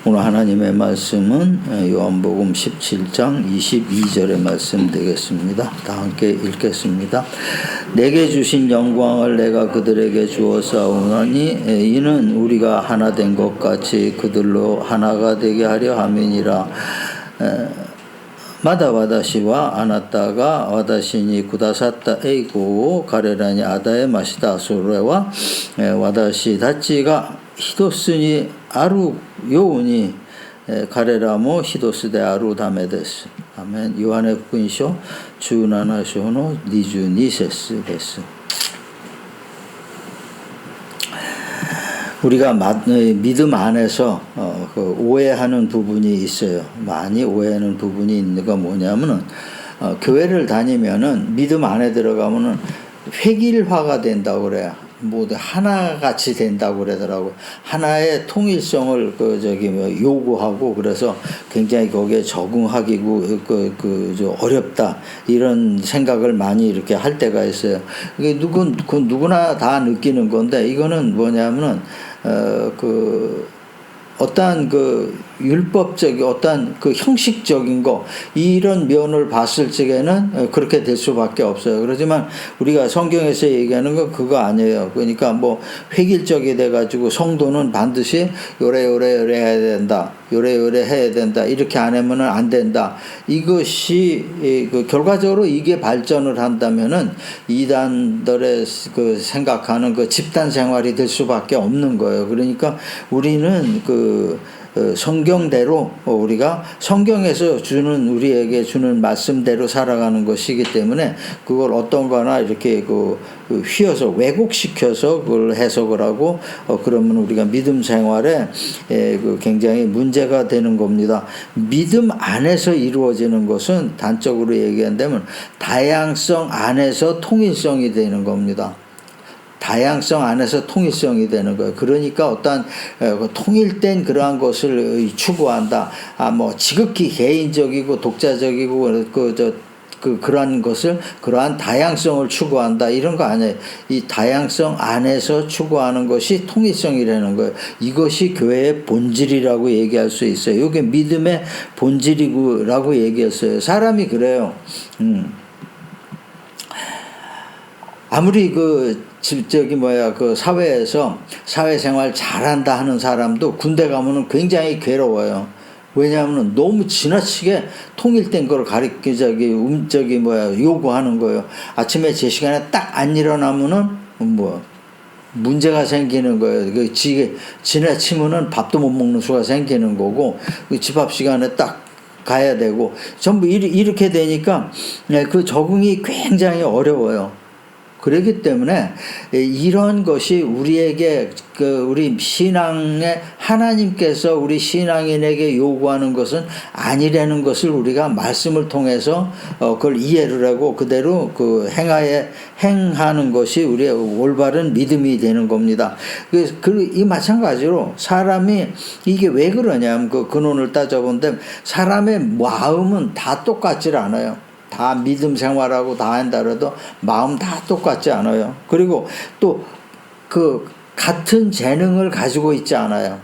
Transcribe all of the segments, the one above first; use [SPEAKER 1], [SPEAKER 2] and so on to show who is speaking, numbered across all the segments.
[SPEAKER 1] 오늘 하나님의 말씀은 요한복음 17장 22절의 말씀 되겠습니다. 다 함께 읽겠습니다. 내게 주신 영광을 내가 그들에게 주었사오나니 이는 우리가 하나 된 것 같이 그들로 하나가 되게 하려 함이니라. 마다 와다시와 아나타가 와다시니 구다사타 에이고 가레라니 아다에 마시다 소레와 와다시 다치가 히도스니 아루 요우니 가레라모 히도스데 아루 다메데스. 아멘. 요한의福音書 17章の22節です。 우리가 믿음 안에서 오해하는 부분이 있어요. 많이 오해하는 부분이 있는 건 뭐냐면은 교회를 다니면은 믿음 안에 들어가면은 획일화가 된다고 그래요. 모두 하나같이 된다고 그러더라고요. 하나의 통일성을 요구하고 그래서 굉장히 거기에 적응하기고 어렵다 이런 생각을 많이 이렇게 할 때가 있어요. 이게 누구나 다 느끼는 건데 이거는 뭐냐면은 어떠한 율법적인 어떠한 형식적인 거 이런 면을 봤을 적에는 그렇게 될 수밖에 없어요. 그렇지만 우리가 성경에서 얘기하는 건 그거 아니에요. 그러니까 뭐 획일적이 돼가지고 성도는 반드시 요래 해야 된다. 요래 해야 된다. 이렇게 안 하면은 안 된다. 이것이 결과적으로 이게 발전을 한다면은 이단들의 생각하는 집단 생활이 될 수밖에 없는 거예요. 그러니까 우리는 성경대로 우리가 성경에서 우리에게 주는 말씀대로 살아가는 것이기 때문에 그걸 어떤 거나 이렇게 휘어서 왜곡시켜서 그걸 해석을 하고 그러면 우리가 믿음 생활에 굉장히 문제가 되는 겁니다. 믿음 안에서 이루어지는 것은 단적으로 얘기한다면 다양성 안에서 통일성이 되는 겁니다. 다양성 안에서 통일성이 되는 거예요. 그러니까 어떤 통일된 그러한 것을 추구한다. 뭐 지극히 개인적이고 독자적이고 그러한 것을 그러한 다양성을 추구한다 이런 거 아니에요. 이 다양성 안에서 추구하는 것이 통일성이라는 거예요. 이것이 교회의 본질이라고 얘기할 수 있어요. 이게 믿음의 본질이라고 얘기했어요. 사람이 그래요. 아무리 사회에서 사회생활 잘한다 하는 사람도 군대 가면은 굉장히 괴로워요. 왜냐하면 너무 지나치게 통일된 걸 요구하는 거예요. 아침에 제 시간에 딱 안 일어나면은 문제가 생기는 거예요. 지나치면은 밥도 못 먹는 수가 생기는 거고, 집합 시간에 딱 가야 되고, 전부 이렇게 되니까 적응이 굉장히 어려워요. 그렇기 때문에 이런 것이 우리에게 우리 신앙의 하나님께서 우리 신앙인에게 요구하는 것은 아니라는 것을 우리가 말씀을 통해서 그걸 이해를 하고 그대로 행하는 것이 우리의 올바른 믿음이 되는 겁니다. 이 마찬가지로 사람이 이게 왜 그러냐면 근원을 따져본데 사람의 마음은 다 똑같질 않아요. 다 믿음 생활하고 다 한다 해도 마음 다 똑같지 않아요. 그리고 또 같은 재능을 가지고 있지 않아요.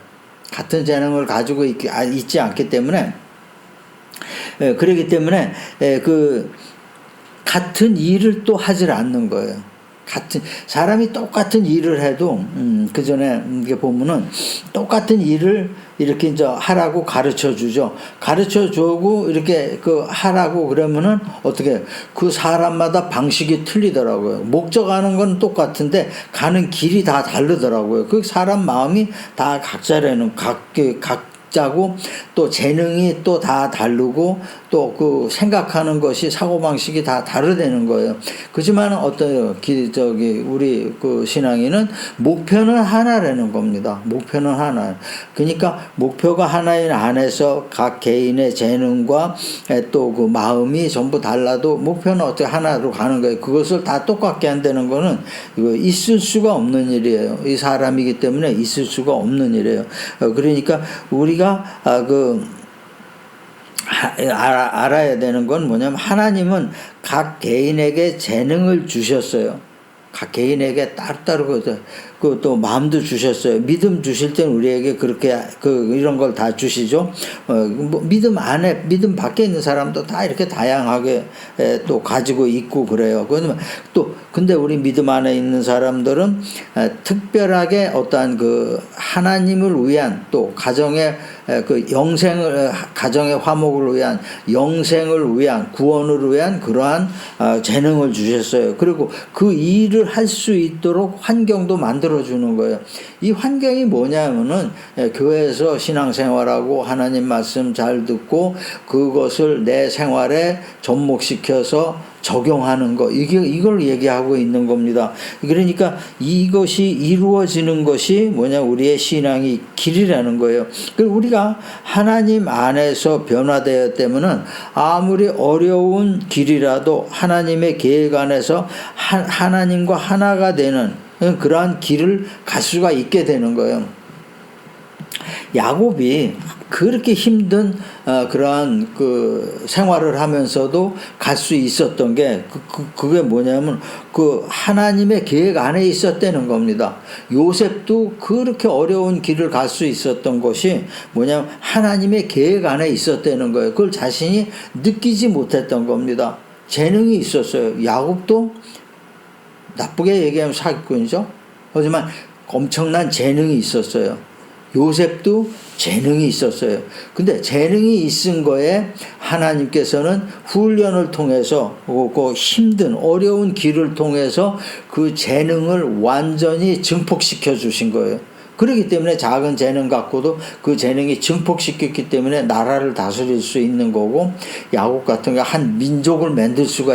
[SPEAKER 1] 같은 재능을 가지고 있지 않기 때문에 그렇기 때문에 같은 일을 또 하질 않는 거예요. 사람이 똑같은 일을 해도 그 전에 이게 보면은 똑같은 일을 이렇게 이제 하라고 가르쳐 주죠. 가르쳐 주고 이렇게 하라고 그러면은 어떻게 그 사람마다 방식이 틀리더라고요. 목적하는 건 똑같은데 가는 길이 다 다르더라고요. 그 사람 마음이 다 각자라는 각자고 또 재능이 또 다 다르고 또 생각하는 것이 사고방식이 다 다르다는 거예요. 그렇지만 어때요? 우리 신앙인은 목표는 하나라는 겁니다. 목표는 하나. 그러니까 목표가 하나인 안에서 각 개인의 재능과 또 마음이 전부 달라도 목표는 어떻게 하나로 가는 거예요. 그것을 다 똑같게 한다는 거는 있을 수가 없는 일이에요. 이 사람이기 때문에 있을 수가 없는 일이에요. 그러니까 우리가 알아야 되는 건 뭐냐면 하나님은 각 개인에게 재능을 주셨어요. 각 개인에게 따로따로 그 또 마음도 주셨어요. 믿음 주실 때는 우리에게 그렇게 이런 걸 다 주시죠. 뭐 믿음 안에 믿음 밖에 있는 사람도 다 이렇게 다양하게 또 가지고 있고 그래요. 그러면 또 근데 우리 믿음 안에 있는 사람들은 특별하게 어떠한 그 하나님을 위한 또 가정의 그 영생을 가정의 화목을 위한 영생을 위한 구원을 위한 그러한 재능을 주셨어요. 그리고 그 일을 할 수 있도록 환경도 만들어 주는 거예요. 이 환경이 뭐냐면은 교회에서 신앙생활하고 하나님 말씀 잘 듣고 그것을 내 생활에 접목시켜서 적용하는 거, 이걸 얘기하고 있는 겁니다. 그러니까 이것이 이루어지는 것이 뭐냐, 우리의 신앙이 길이라는 거예요. 그리고 우리가 하나님 안에서 변화되었다면은 아무리 어려운 길이라도 하나님의 계획 안에서 하나님과 하나가 되는 그러한 길을 갈 수가 있게 되는 거예요. 야곱이 그렇게 힘든 그러한 그 생활을 하면서도 갈 수 있었던 게 그게 뭐냐면 그 하나님의 계획 안에 있었다는 겁니다. 요셉도 그렇게 어려운 길을 갈 수 있었던 것이 뭐냐면 하나님의 계획 안에 있었다는 거예요. 그걸 자신이 느끼지 못했던 겁니다. 재능이 있었어요. 야곱도 나쁘게 얘기하면 사기꾼이죠. 하지만 엄청난 재능이 있었어요. 요셉도 재능이 있었어요. 근데 재능이 있은 거에 하나님께서는 훈련을 통해서 그 힘든 어려운 길을 통해서 그 재능을 완전히 증폭시켜 주신 거예요. 그렇기 때문에 작은 재능 갖고도 그 재능이 증폭시켰기 때문에 나라를 다스릴 수 있는 거고, 야곱 같은 거 한 민족을 만들 수가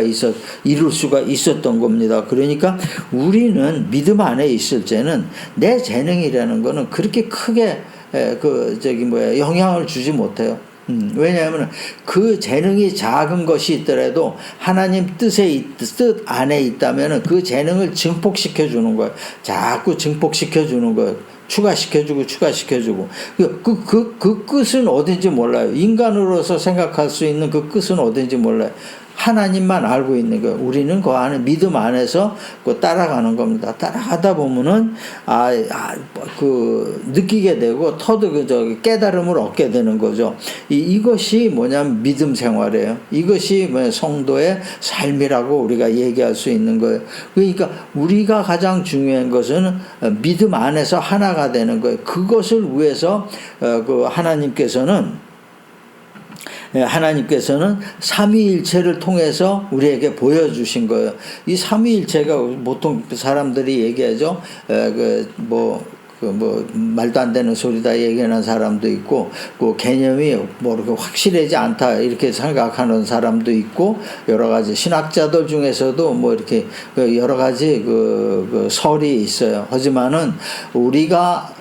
[SPEAKER 1] 이룰 수가 있었던 겁니다. 그러니까 우리는 믿음 안에 있을 때는 내 재능이라는 거는 그렇게 크게 영향을 주지 못해요. 왜냐하면 그 재능이 작은 것이 있더라도 하나님 뜻 안에 있다면 그 재능을 증폭시켜 주는 거예요. 자꾸 증폭시켜 주는 거예요. 추가시켜주고 그 끝은 어딘지 몰라요. 인간으로서 생각할 수 있는 그 끝은 어딘지 몰라요. 하나님만 알고 있는 거예요. 우리는 그 안에 믿음 안에서 따라가는 겁니다. 따라가다 보면은 느끼게 되고 깨달음을 얻게 되는 거죠. 이것이 뭐냐면 믿음 생활이에요. 이것이 성도의 삶이라고 우리가 얘기할 수 있는 거예요. 그러니까 우리가 가장 중요한 것은 믿음 안에서 하나가 되는 거예요. 그것을 위해서 하나님께서는 삼위일체를 통해서 우리에게 보여주신 거예요. 이 삼위일체가 보통 사람들이 얘기하죠. 말도 안 되는 소리다 얘기하는 사람도 있고, 그 개념이 이렇게 확실하지 않다 이렇게 생각하는 사람도 있고, 여러 가지 신학자들 중에서도 이렇게 여러 가지 설이 있어요. 하지만은 우리가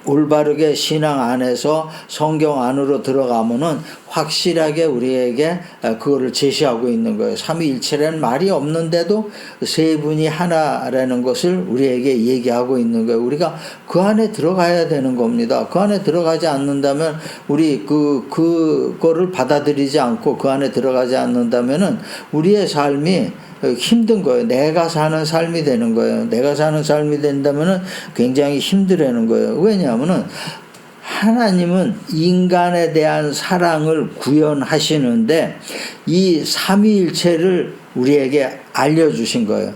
[SPEAKER 1] 올바르게 신앙 안에서 성경 안으로 들어가면은 확실하게 우리에게 그거를 제시하고 있는 거예요. 삼위일체라는 말이 없는데도 세 분이 하나라는 것을 우리에게 얘기하고 있는 거예요. 우리가 그 안에 들어가야 되는 겁니다. 그 안에 들어가지 않는다면, 우리 그거를 받아들이지 않고 그 안에 들어가지 않는다면은 우리의 삶이 힘든 거예요. 내가 사는 삶이 되는 거예요. 내가 사는 삶이 된다면은 굉장히 힘들어하는 거예요. 왜냐하면은 하나님은 인간에 대한 사랑을 구현하시는데 이 삼위일체를 우리에게 알려주신 거예요.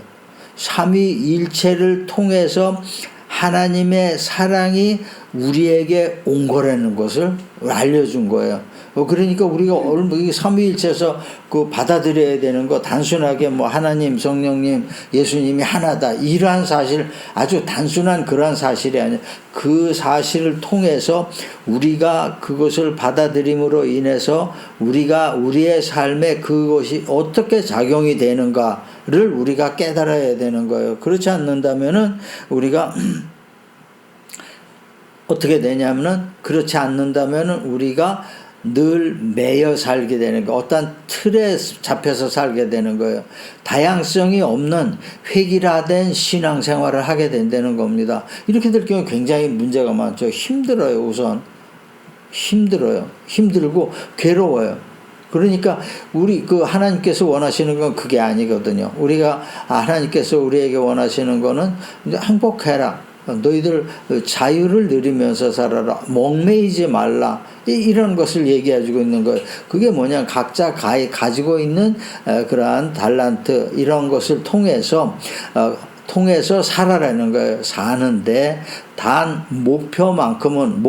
[SPEAKER 1] 삼위일체를 통해서 하나님의 사랑이 우리에게 온 거라는 것을 알려준 거예요. 그러니까 우리가 삼위일체에서 받아들여야 되는 거, 단순하게 하나님, 성령님, 예수님이 하나다, 이러한 사실, 아주 단순한 그러한 사실이 아니라 그 사실을 통해서 우리가 그것을 받아들임으로 인해서 우리의 삶에 그것이 어떻게 작용이 되는가를 우리가 깨달아야 되는 거예요. 그렇지 않는다면은 우리가 어떻게 되냐면은, 그렇지 않는다면은 우리가 늘 매여 살게 되는 거, 어떤 틀에 잡혀서 살게 되는 거예요. 다양성이 없는 획일화된 신앙생활을 하게 된다는 겁니다. 이렇게 될 경우 굉장히 문제가 많죠. 힘들어요. 우선 힘들어요. 힘들고 괴로워요. 그러니까 우리 그 하나님께서 원하시는 건 그게 아니거든요. 우리가 하나님께서 우리에게 원하시는 거는 이제 행복해라. 너희들 자유를 누리면서 살아라. 목매이지 말라. 이런 것을 얘기해주고 있는 거예요. 그게 뭐냐. 각자 가지고 있는 그러한 달란트 이런 것을 통해서 살아라는 거예요. 사는데 단 표대만큼은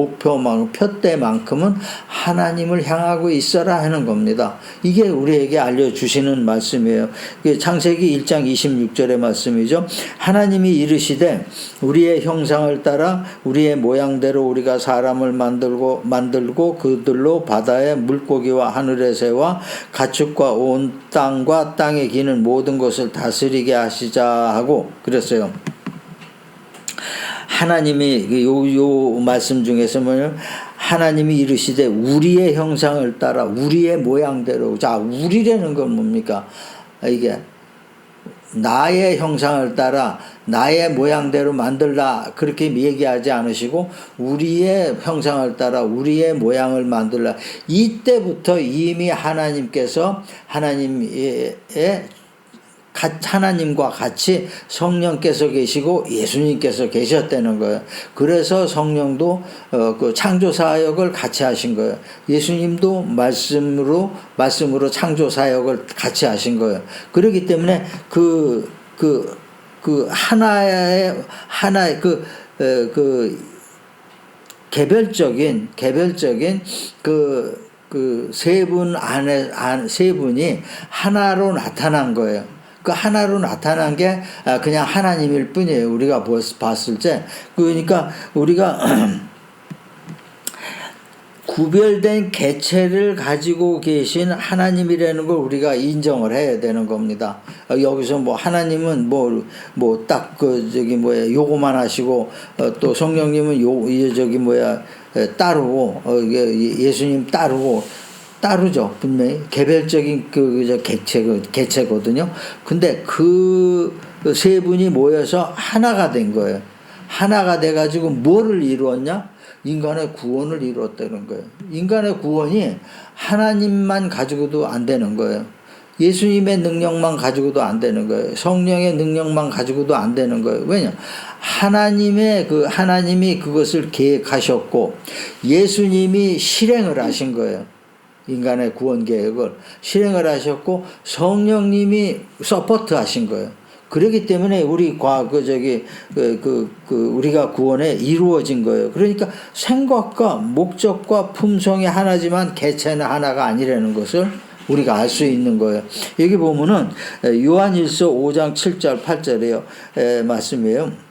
[SPEAKER 1] 하나님을 향하고 있어라 하는 겁니다. 이게 우리에게 알려주시는 말씀이에요. 창세기 1장 26절의 말씀이죠. 하나님이 이르시되 우리의 형상을 따라 우리의 모양대로 우리가 사람을 만들고 그들로 바다의 물고기와 하늘의 새와 가축과 온 땅과 땅에 기는 모든 것을 다스리게 하시자 하고 그랬어요. 하나님이 요 말씀 중에서 뭐냐면 하나님이 이르시되 우리의 형상을 따라 우리의 모양대로. 자, 우리라는 건 뭡니까? 이게 나의 형상을 따라 나의 모양대로 만들라 그렇게 얘기하지 않으시고 우리의 형상을 따라 우리의 모양을 만들라. 이때부터 이미 하나님께서 하나님과 같이 성령께서 계시고 예수님께서 계셨다는 거예요. 그래서 성령도 그 창조 사역을 같이 하신 거예요. 예수님도 말씀으로 창조 사역을 같이 하신 거예요. 그렇기 때문에 하나의 개별적인 세 분이 하나로 나타난 거예요. 그 하나로 나타난 게 그냥 하나님일 뿐이에요. 우리가 봤을 때. 그러니까 우리가 구별된 개체를 가지고 계신 하나님이라는 걸 우리가 인정을 해야 되는 겁니다. 여기서 뭐 하나님은 요거만 하시고 또 성령님은 따르고 예수님 따르죠. 분명히 개별적인 개체거든요. 근데 그 세 분이 모여서 하나가 된 거예요. 하나가 돼가지고 뭐를 이루었냐? 인간의 구원을 이루었다는 거예요. 인간의 구원이 하나님만 가지고도 안 되는 거예요. 예수님의 능력만 가지고도 안 되는 거예요. 성령의 능력만 가지고도 안 되는 거예요. 왜냐? 하나님이 그것을 계획하셨고 예수님이 실행을 하신 거예요. 인간의 구원 계획을 실행을 하셨고 성령님이 서포트 하신 거예요. 그렇기 때문에 우리가 구원에 이루어진 거예요. 그러니까 생각과 목적과 품성이 하나지만 개체는 하나가 아니라는 것을 우리가 알 수 있는 거예요. 여기 보면은 요한일서 5장 7절 8절이에요. 말씀이에요.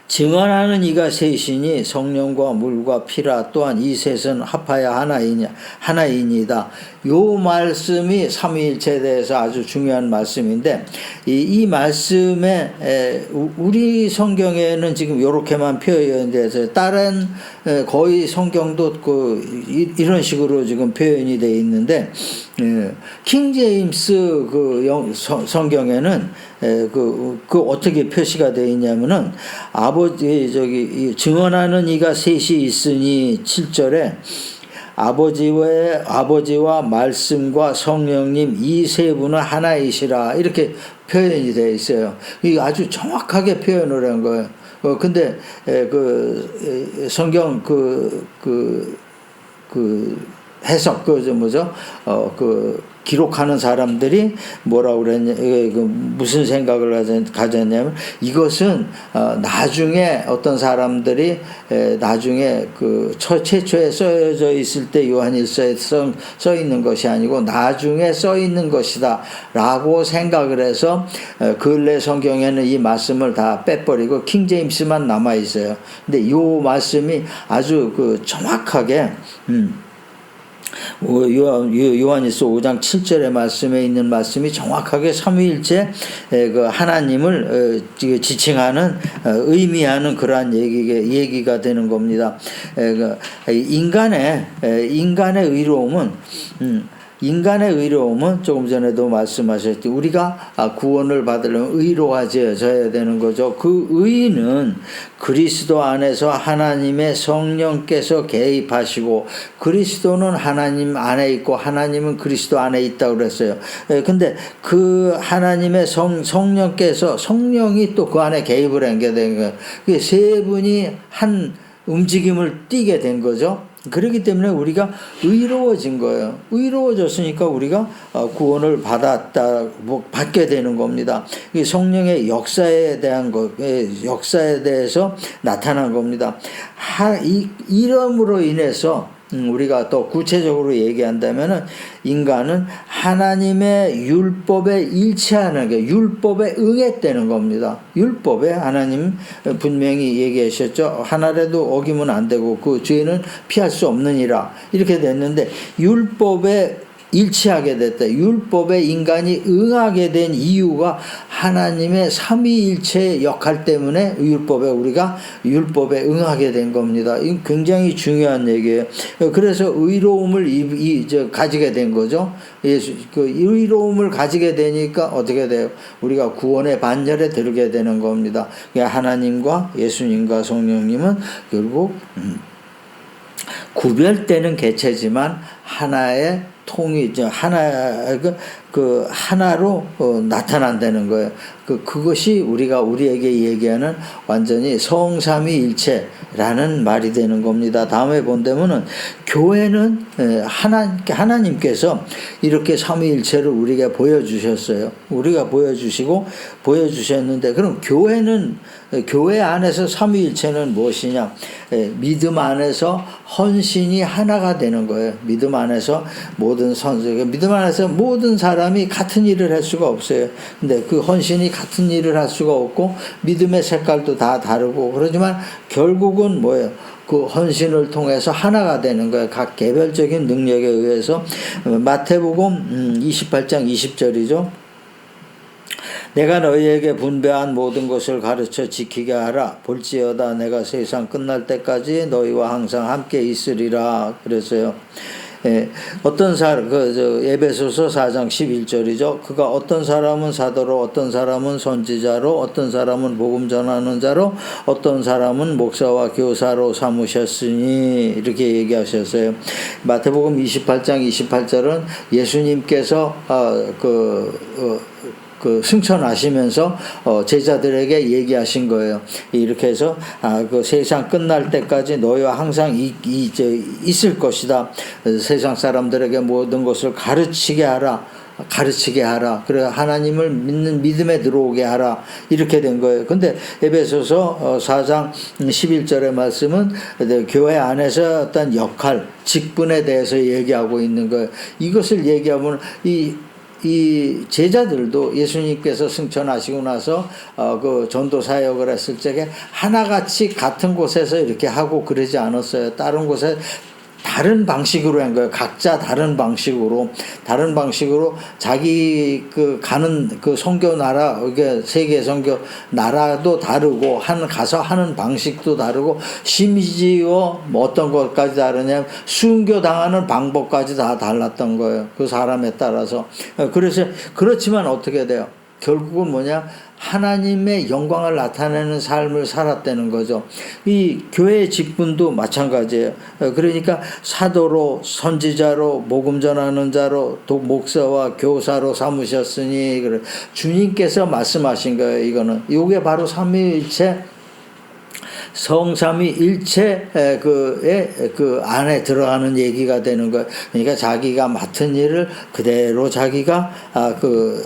[SPEAKER 1] 증언하는 이가 셋이니 성령과 물과 피라. 또한 이 셋은 합하여 하나이니이다. 요 말씀이 삼위일체에 대해서 아주 중요한 말씀인데 이 말씀에 우리 성경에는 지금 요렇게만 표현이 돼서 다른 거의 성경도 이런 식으로 지금 표현이 되어 있는데 킹 제임스 성경에는 어떻게 표시가 되어 있냐면은 증언하는 이가 셋이 있으니 7절에 아버지와 말씀과 성령님 이 세 분은 하나이시라 이렇게 표현이 되어 있어요. 이 아주 정확하게 표현을 한 거예요. 근데 성경 해석 기록하는 사람들이 뭐라고 그랬냐, 무슨 생각을 가졌냐면 이것은 나중에 어떤 사람들이 나중에 최초에 써져 있을 때 요한일서에 써 있는 것이 아니고 나중에 써 있는 것이다 라고 생각을 해서 근래 성경에는 이 말씀을 다 빼버리고 킹 제임스만 남아 있어요. 근데 이 말씀이 아주 정확하게 요한일서 5장 7절의 말씀에 있는 말씀이 정확하게 삼위일체 하나님을 지칭하는 의미하는 그러한 얘기가 되는 겁니다. 인간의 의로움은 인간의 의로움은 조금 전에도 말씀하셨지 우리가 구원을 받으려면 의로워져야 되는 거죠. 그 의는 그리스도 안에서 하나님의 성령께서 개입하시고 그리스도는 하나님 안에 있고 하나님은 그리스도 안에 있다고 그랬어요. 근데 그 하나님의 성령께서 성령이 또 그 안에 개입을 하게 된 거예요. 세 분이 한 움직임을 띠게 된 거죠. 그렇기 때문에 우리가 의로워진 거예요. 의로워졌으니까 우리가 구원을 받게 되는 겁니다. 성령의 역사에 대한 역사에 대해서 나타난 겁니다. 이름으로 인해서 우리가 또 구체적으로 얘기한다면은 인간은 하나님의 율법에 일치하는 게 율법에 응했다는 겁니다. 율법에 하나님 분명히 얘기하셨죠. 하나라도 어기면 안 되고 그 죄는 피할 수 없느니라 이렇게 됐는데 율법에 일치하게 됐다. 율법에 인간이 응하게 된 이유가 하나님의 삼위일체의 역할 때문에 우리가 율법에 응하게 된 겁니다. 이건 굉장히 중요한 얘기예요. 그래서 의로움을 가지게 된 거죠. 그 의로움을 가지게 되니까 어떻게 돼요? 우리가 구원의 반열에 들게 되는 겁니다. 하나님과 예수님과 성령님은 결국 구별되는 개체지만 하나의 하나로 나타난다는 거예요. 그것이 우리에게 얘기하는 완전히 성삼위일체라는 말이 되는 겁니다. 다음에 본다면은 교회는 하나님께서 이렇게 삼위일체를 우리에게 보여주셨어요. 우리가 보여주셨는데 그럼 교회 안에서 삼위일체는 무엇이냐? 믿음 안에서 헌신이 하나가 되는 거예요. 믿음 안에서 모든 사람이 같은 일을 할 수가 없어요. 근데 그 헌신이 같은 일을 할 수가 없고 믿음의 색깔도 다 다르고 그러지만 결국은 뭐예요? 그 헌신을 통해서 하나가 되는 거예요. 각 개별적인 능력에 의해서. 마태복음 28장 20절이죠. 내가 너희에게 분배한 모든 것을 가르쳐 지키게 하라. 볼지어다 내가 세상 끝날 때까지 너희와 항상 함께 있으리라. 그랬어요. 어떤 사람, 에베소서 4장 11절이죠. 그가 어떤 사람은 사도로, 어떤 사람은 선지자로, 어떤 사람은 복음 전하는 자로, 어떤 사람은 목사와 교사로 삼으셨으니, 이렇게 얘기하셨어요. 마태복음 28장 28절은 예수님께서, 승천하시면서 제자들에게 얘기하신 거예요. 이렇게 해서 그 세상 끝날 때까지 너희와 항상 있을 것이다. 세상 사람들에게 모든 것을 가르치게 하라. 그래 하나님을 믿는 믿음에 들어오게 하라. 이렇게 된 거예요. 근데 에베소서 4장 11절의 말씀은 교회 안에서 어떤 역할, 직분에 대해서 얘기하고 있는 거예요. 이것을 얘기하면 이 제자들도 예수님께서 승천하시고 나서 그 전도 사역을 했을 적에 하나같이 같은 곳에서 이렇게 하고 그러지 않았어요. 다른 곳에 다른 방식으로 한 거예요. 각자 다른 방식으로 자기 가는 선교 나라, 세계 선교 나라도 다르고 가서 하는 방식도 다르고 심지어 어떤 것까지 다르냐면 순교 당하는 방법까지 다 달랐던 거예요. 그 사람에 따라서. 그래서 그렇지만 어떻게 돼요? 결국은 뭐냐? 하나님의 영광을 나타내는 삶을 살았다는 거죠. 이 교회의 직분도 마찬가지예요. 그러니까 사도로, 선지자로, 복음 전하는 자로, 또 목사와 교사로 삼으셨으니 주님께서 말씀하신 거예요. 이게 바로 삼위일체, 성삼위일체 그 안에 들어가는 얘기가 되는 거예요. 그러니까 자기가 맡은 일을 그대로 자기가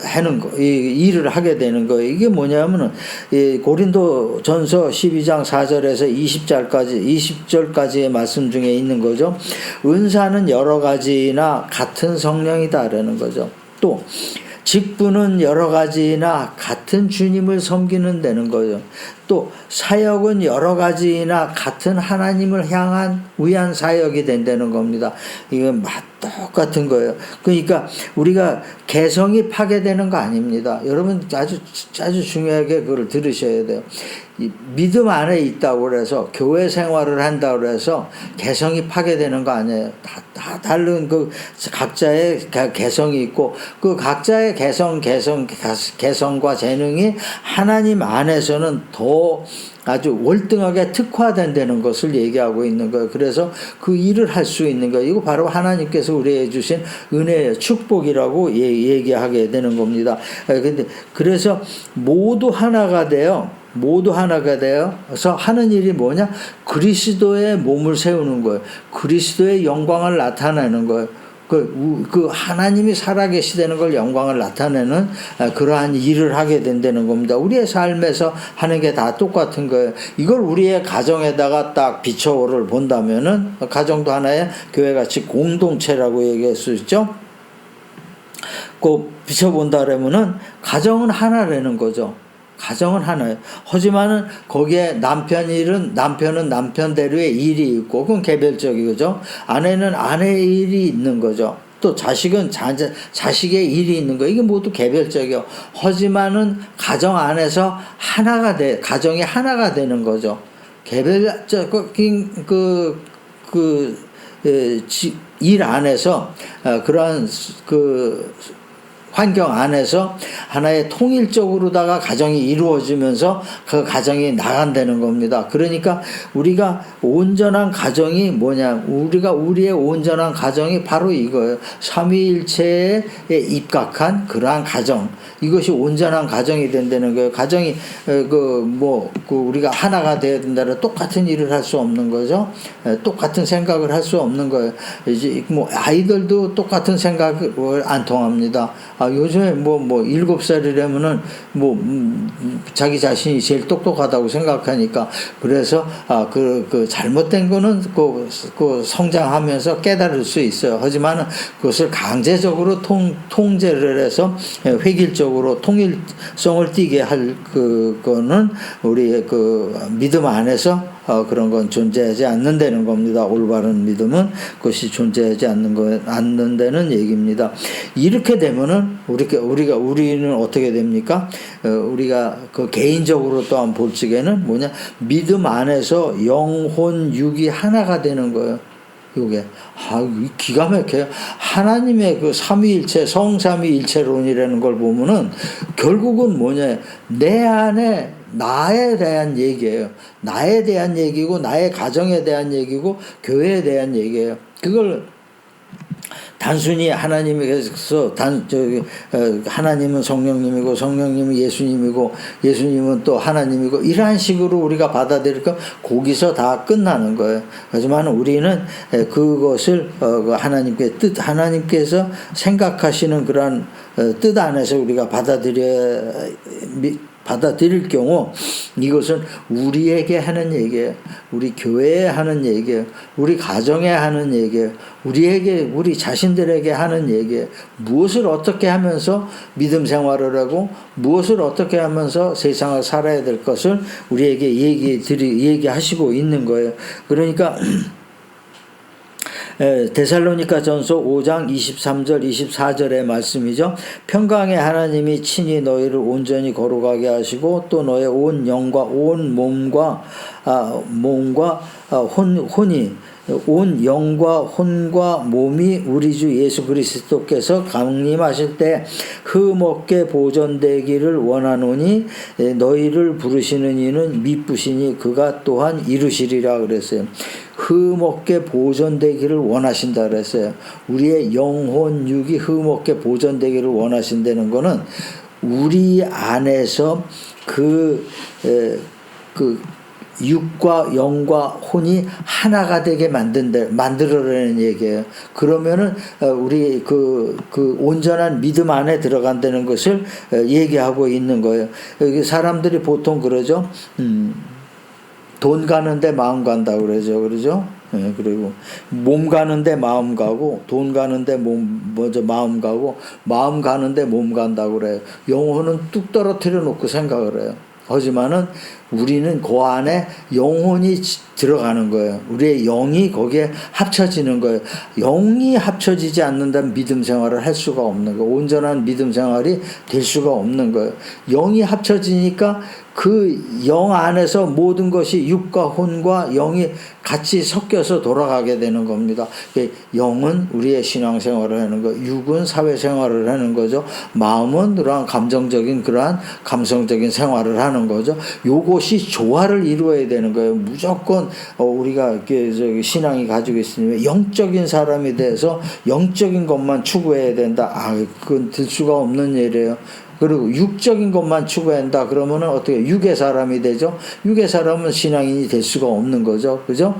[SPEAKER 1] 하는 거, 일을 하게 되는 거예요. 이게 뭐냐면은 고린도전서 12장 4절에서 20절까지의 말씀 중에 있는 거죠. 은사는 여러 가지나 같은 성령이다라는 거죠. 또 직분은 여러 가지나 같은 주님을 섬기는 되는 거죠. 또 사역은 여러 가지나 같은 하나님을 향한 위한 사역이 된다는 겁니다. 이건 똑같은 거예요. 그러니까 우리가 개성이 파괴되는 거 아닙니다. 여러분 아주 중요하게 그걸 들으셔야 돼요. 이 믿음 안에 있다고 그래서 교회 생활을 한다고 그래서 개성이 파괴되는 거 아니에요. 다 다른 그 각자의 개성이 있고 그 각자의 개성과 재능이 하나님 안에서는 더 아주 월등하게 특화된다는 것을 얘기하고 있는 거예요. 그래서 그 일을 할 수 있는 거예요. 이거 바로 하나님께서 우리에게 주신 은혜의 축복이라고 얘기하게 되는 겁니다. 그래서 모두 하나가 돼요. 그래서 하는 일이 뭐냐? 그리스도의 몸을 세우는 거예요. 그리스도의 영광을 나타내는 거예요. 그 하나님이 살아계시다는 걸 영광을 나타내는 그러한 일을 하게 된다는 겁니다. 우리의 삶에서 하는 게 다 똑같은 거예요. 이걸 우리의 가정에다가 딱 비춰를 본다면은 가정도 하나의 교회같이 공동체라고 얘기할 수 있죠. 꼭 비춰본다 그러면은 가정은 하나라는 거죠. 가정은 하나예요. 하지만은 거기에 남편은 남편대로의 일이 있고 그건 개별적이죠. 아내는 아내의 일이 있는 거죠. 또 자식은 자식의 일이 있는 거. 이게 모두 개별적이요. 하지만은 가정 안에서 가정이 하나가 되는 거죠. 개별적인 일 안에서 그러한 환경 안에서 하나의 통일적으로다가 가정이 이루어지면서 그 가정이 나간다는 겁니다. 그러니까 우리가 온전한 가정이 뭐냐? 우리의 온전한 가정이 바로 이거예요. 삼위일체에 입각한 그러한 가정. 이것이 온전한 가정이 된다는 거예요. 가정이 우리가 하나가 되어야 된다는 똑같은 일을 할 수 없는 거죠. 똑같은 생각을 할 수 없는 거예요. 이제 아이들도 똑같은 생각을 안 통합니다. 요즘에 7살이라면은 자기 자신이 제일 똑똑하다고 생각하니까 그래서 그 잘못된 거는 그 성장하면서 깨달을 수 있어요. 하지만은 그것을 강제적으로 통제를 해서 획일적으로 통일성을 띠게 할 그거는 우리의 그 믿음 안에서 그런 건 존재하지 않는다는 겁니다. 올바른 믿음은 그것이 존재하지 않는다는 얘기입니다. 이렇게 되면은 우리는 어떻게 됩니까? 우리가 그 개인적으로 또한 볼 적에는 뭐냐? 믿음 안에서 영혼 육이 하나가 되는 거예요. 이게 기가 막혀요. 하나님의 그 삼위일체 성삼위일체론이라는 걸 보면은 결국은 뭐냐? 내 안에 나에 대한 얘기예요. 나에 대한 얘기고 나의 가정에 대한 얘기고 교회에 대한 얘기예요. 그걸 단순히 하나님에서 하나님은 성령님이고 성령님은 예수님이고 예수님은 또 하나님이고 이러한 식으로 우리가 받아들일까 거기서 다 끝나는 거예요. 하지만 우리는 그것을 하나님께서 생각하시는 그러한 뜻 안에서 우리가 받아들일 경우 이것은 우리에게 하는 얘기예요. 우리 교회에 하는 얘기예요. 우리 가정에 하는 얘기예요. 우리 자신들에게 하는 얘기예요. 무엇을 어떻게 하면서 믿음 생활을 하고 무엇을 어떻게 하면서 세상을 살아야 될 것을 우리에게 얘기하시고 있는 거예요. 그러니까 데살로니가 전서 5장 23절 24절의 말씀이죠. 평강의 하나님이 친히 너희를 온전히 거룩하게 하시고 또 너의 온 영과 온 몸과 온 영과 혼과 몸이 우리 주 예수 그리스도께서 강림하실 때 흠없게 보존되기를 원하노니 너희를 부르시는 이는 미쁘시니 그가 또한 이루시리라 그랬어요. 흠없게 보존되기를 원하신다 그랬어요. 우리의 영혼 육이 흠없게 보존되기를 원하신다는 거는 우리 안에서 그 육과 영과 혼이 하나가 되게 만들어내는 얘기예요. 그러면은 우리 그 온전한 믿음 안에 들어간다는 것을 얘기하고 있는 거예요. 여기 사람들이 보통 그러죠. 돈 가는데 마음 간다고 그러죠. 예, 그리고 몸 가는데 마음 가고 돈 가는데 마음 가고 마음 가는데 몸 간다고 그래요. 영혼은 뚝 떨어뜨려 놓고 생각을 해요. 하지만은 우리는 그 안에 영혼이 들어가는 거예요. 우리의 영이 거기에 합쳐지는 거예요. 영이 합쳐지지 않는다면 믿음 생활을 할 수가 없는 거예요. 온전한 믿음 생활이 될 수가 없는 거예요. 영이 합쳐지니까 그 영 안에서 모든 것이 육과 혼과 영이 같이 섞여서 돌아가게 되는 겁니다. 영은 우리의 신앙생활을 하는 거, 육은 사회생활을 하는 거죠. 마음은 그러한 감정적인 그러한 감성적인 생활을 하는 거죠. 요것이 조화를 이루어야 되는 거예요. 무조건 우리가 신앙이 가지고 있으면 영적인 사람이 돼서 영적인 것만 추구해야 된다. 그건 될 수가 없는 일이에요. 그리고 육적인 것만 추구한다 그러면은 어떻게 육의 사람이 되죠? 육의 사람은 신앙인이 될 수가 없는 거죠. 그죠?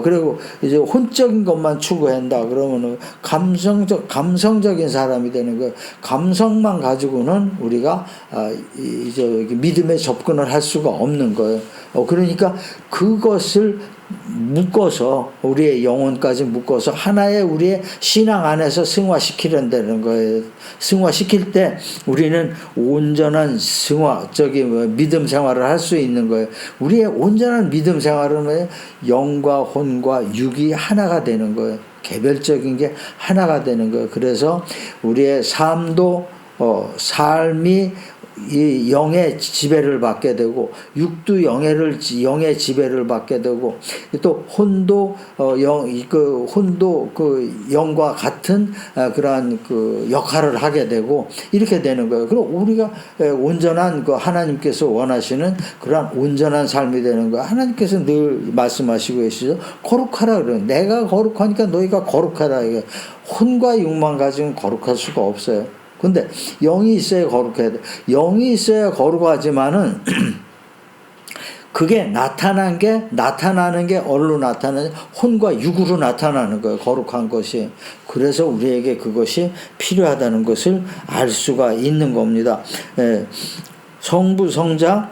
[SPEAKER 1] 그리고 이제 혼적인 것만 추구한다 그러면은 감성적인 사람이 되는 거예요. 감성만 가지고는 우리가 이제 믿음에 접근을 할 수가 없는 거예요. 그러니까 그것을 묶어서 우리의 영혼까지 묶어서 하나의 우리의 신앙 안에서 승화시키려는 거예요. 승화시킬 때 우리는 온전한 승화적인 믿음 생활을 할 수 있는 거예요. 우리의 온전한 믿음 생활은 영과 혼과 육이 하나가 되는 거예요. 개별적인 게 하나가 되는 거예요. 그래서 우리의 삶도 삶이 이 영의 지배를 받게 되고 육도 영의 지배를 받게 되고 또 혼도 혼도 그 영과 같은 그러한 그 역할을 하게 되고 이렇게 되는 거예요. 그리고 우리가 온전한 그 하나님께서 원하시는 그러한 온전한 삶이 되는 거예요. 하나님께서 늘 말씀하시고 계시죠. 거룩하라 그래요. 내가 거룩하니까 너희가 거룩하라. 혼과 육만 가지고는 거룩할 수가 없어요. 근데 영이 있어야 거룩해야 돼. 영이 있어야 거룩하지만은 그게 나타나는 게 어디로 나타나냐? 혼과 육으로 나타나는 거예요. 거룩한 것이. 그래서 우리에게 그것이 필요하다는 것을 알 수가 있는 겁니다. 성부, 성자,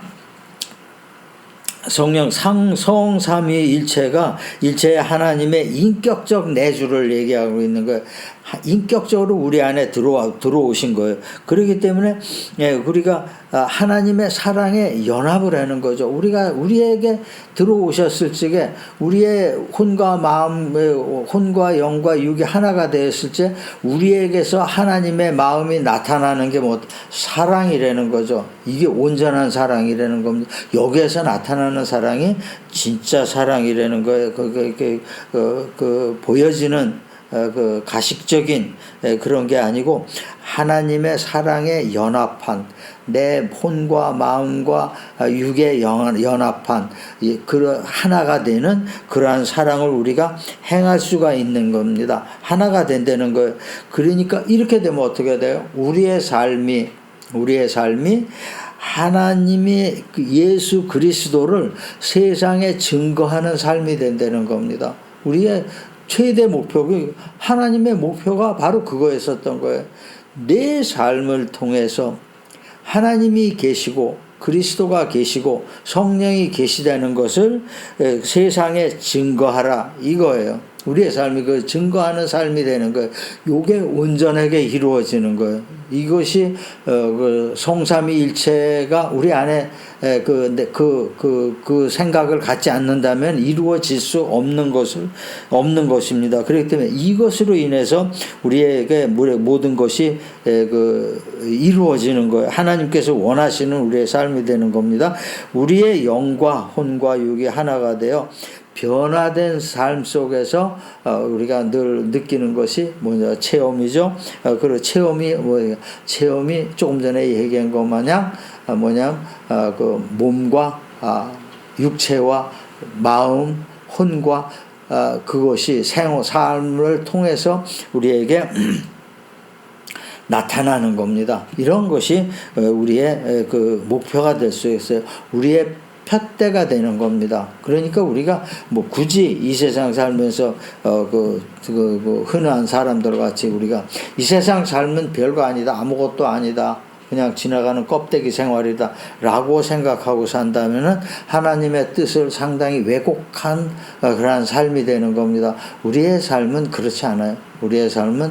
[SPEAKER 1] 성령, 성삼위일체가 일체의 하나님의 인격적 내주를 얘기하고 있는 거예요. 인격적으로 우리 안에 들어오신 거예요. 그렇기 때문에 우리가 하나님의 사랑에 연합을 하는 거죠. 우리에게 들어오셨을 적에 우리의 혼과 마음, 혼과 영과 육이 하나가 되었을 때 우리에게서 하나님의 마음이 나타나는 게 사랑이라는 거죠. 이게 온전한 사랑이라는 겁니다. 여기에서 나타나는 사랑이 진짜 사랑이라는 거예요. 보여지는 그 가식적인 그런 게 아니고 하나님의 사랑에 연합한 내 혼과 마음과 육의 연합한 그 하나가 되는 그러한 사랑을 우리가 행할 수가 있는 겁니다. 하나가 된다는 거예요. 그러니까 이렇게 되면 어떻게 돼요? 우리의 삶이 하나님이 예수 그리스도를 세상에 증거하는 삶이 된다는 겁니다. 우리의 최대 목표가 하나님의 목표가 바로 그거였었던 거예요. 내 삶을 통해서 하나님이 계시고 그리스도가 계시고 성령이 계시다는 것을 세상에 증거하라 이거예요. 우리의 삶이 그 증거하는 삶이 되는 거예요. 요게 온전하게 이루어지는 거예요. 이것이 그 성삼위일체가 우리 안에 그 생각을 갖지 않는다면 이루어질 수 없는 것입니다. 그렇기 때문에 이것으로 인해서 우리에게 모든 것이 이루어지는 거예요. 하나님께서 원하시는 우리의 삶이 되는 겁니다. 우리의 영과 혼과 육이 하나가 되어 변화된 삶 속에서 우리가 늘 느끼는 것이 체험이죠. 그리고 체험이 조금 전에 얘기한 것 마냥 그 몸과 육체와 마음, 혼과 그것이 삶을 통해서 우리에게 나타나는 겁니다. 이런 것이 우리의 그 목표가 될 수 있어요. 우리의 푯대가 되는 겁니다. 그러니까 우리가 굳이 이 세상 살면서 흔한 사람들 같이 우리가 이 세상 삶은 별거 아니다, 아무것도 아니다, 그냥 지나가는 껍데기 생활이다 라고 생각하고 산다면은 하나님의 뜻을 상당히 왜곡한 그러한 삶이 되는 겁니다. 우리의 삶은 그렇지 않아요. 우리의 삶은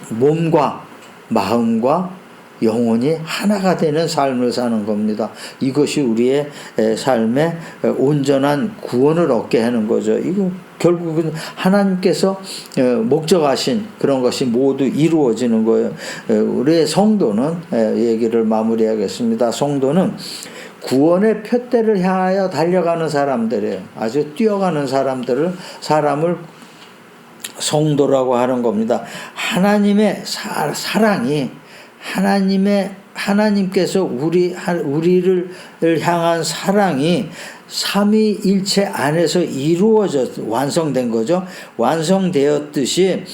[SPEAKER 1] 몸과 마음과 영혼이 하나가 되는 삶을 사는 겁니다. 이것이 우리의 삶의 온전한 구원을 얻게 하는 거죠. 이거 결국은 하나님께서 목적하신 그런 것이 모두 이루어지는 거예요. 우리의 성도는 얘기를 마무리하겠습니다. 성도는 구원의 표대를 향하여 달려가는 사람들이에요. 아주 뛰어가는 사람을 성도라고 하는 겁니다. 하나님의 사랑이 하나님께서 우리를 향한 사랑이 삼위일체 안에서 완성된 거죠. 완성되었듯이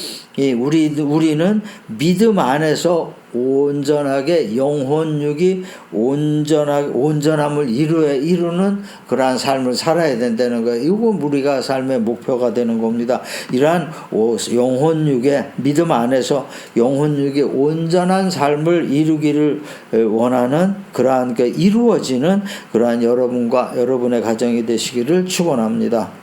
[SPEAKER 1] 우리는 믿음 안에서 온전하게 영혼육이 온전함을 이루는 그러한 삶을 살아야 된다는 거예요. 이거 우리가 삶의 목표가 되는 겁니다. 이러한 영혼육의 믿음 안에서 영혼육의 온전한 삶을 이루기를 원하는 그러한 이루어지는 그러한 여러분과 여러분의 가정이 되시기를 축원합니다.